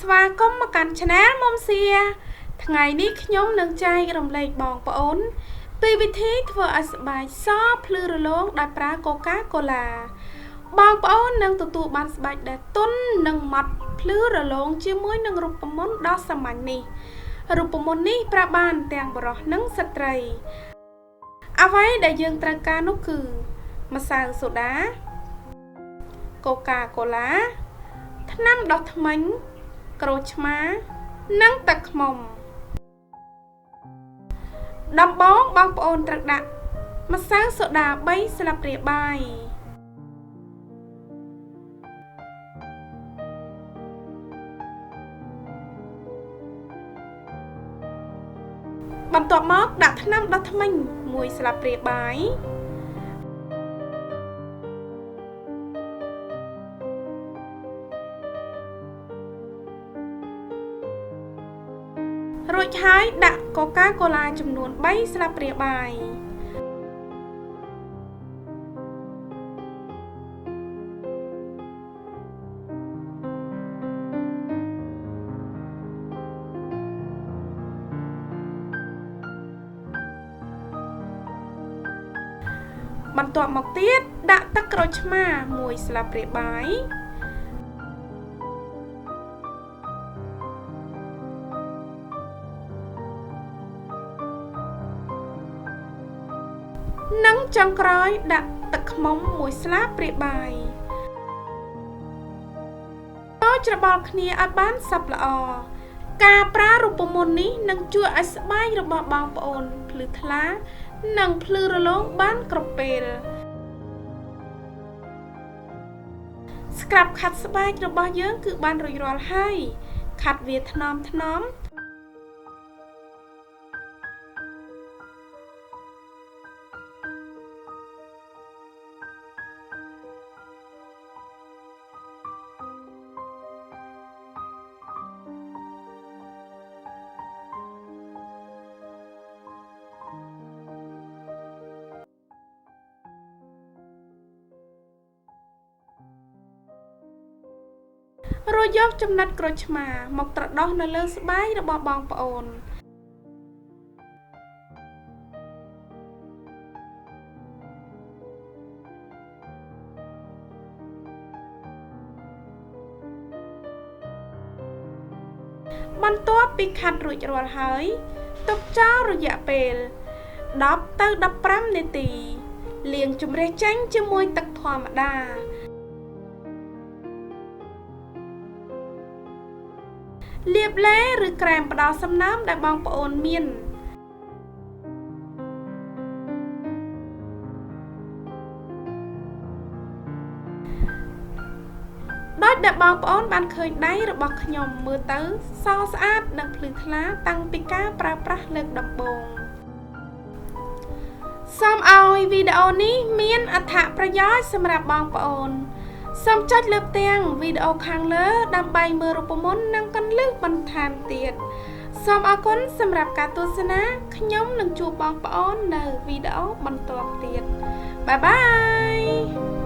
ស្វាគមន៍មកកាន់ Channel មុំសៀថ្ងៃនេះខ្ញុំនឹងចែករំលែកបងប្អូនពីវិធីធ្វើឲ្យស្បែកសភ្លឺរលោងដោយប្រើ Coca-Cola បងប្អូននឹងទទួលបានស្បែកដែលទន់និងម៉ត់ភ្លឺរលោងជាមួយនឹងរូបមន្តដ៏សាមញ្ញនេះរូបមន្តនេះប្រើបានទាំងបុរសនិងស្ត្រីអ្វីដែលយើងត្រូវការនោះគឺម្សៅសូដា Coca-Cola ថ្នាំដុសធ្មេញក្រូចឆ្មានិងទឹកឃ្មុំដំបូងបងប្អូនត្រូវដាក់ម្សៅសូដា3ស្លាបព្រាបាយបន្ទាប់មកដាក់ថ្នាំដុសធ្មេញ1ស្លាបព្រាបាយរួចហើយដាក់ Coca-Cola ចំនួន3ស្លាបព្រាបាយបន្ទាប់មកទៀតដាក់ទឹកក្រូចឆ្មា1ស្លាបព្រាបាយនិងចុងក្រោយដាក់ទឹកឃ្មុំ1ស្លាបព្រាបាយចូលច្របល់គ្នាឲ្យបានសព្វល្អការប្រើរូបមន្តនេះនឹងជួយឲ្យស្បែករបស់បងប្អូនភ្លឺថ្លានិងភ្លឺរលោងបានគ្រប់ពេលស្ក្រាប់ខាត់ស្បែករបស់យើងគឺបានរួចរាល់ហើយខាត់វាថ្នមរួចយកចំណិតក្រូចឆ្មាមកត្រដុសនៅលើស្បែករបស់បងប្អូនបន្ទាប់ពីខាត់រួចរាល់ហើយទុកចោលរយៈពេល10ទៅ15នាទីលាងជម្រះចេញជាមួយទឹកធម្មតាលាបឡេឬក្រែមផ្ដល់សំណើមដែលបងប្អូនមានដោយដែលបងប្អូនបានឃើញដៃរបស់ខ្ញុំមើលទៅសស្អាតនិងភ្លឺថ្លាតាំងពីការប្រើប្រាស់លើកដំបូងសូមឲ្យវីដេអូនេះមានអត្ថប្រយោជន៍សម្រាប់បងប្អូនសូមចុចលើផ្ទាំងវីដេអូខាងលើដើម្បីមើលរូបមន្តនិងគន្លឹះបន្ថែមទៀតសូមអរគុណសម្រាប់ការទស្សនាខ្ញុំនឹងជួបបងប្អូននៅវីដេអូបន្ទាប់ទៀតបាយបាយ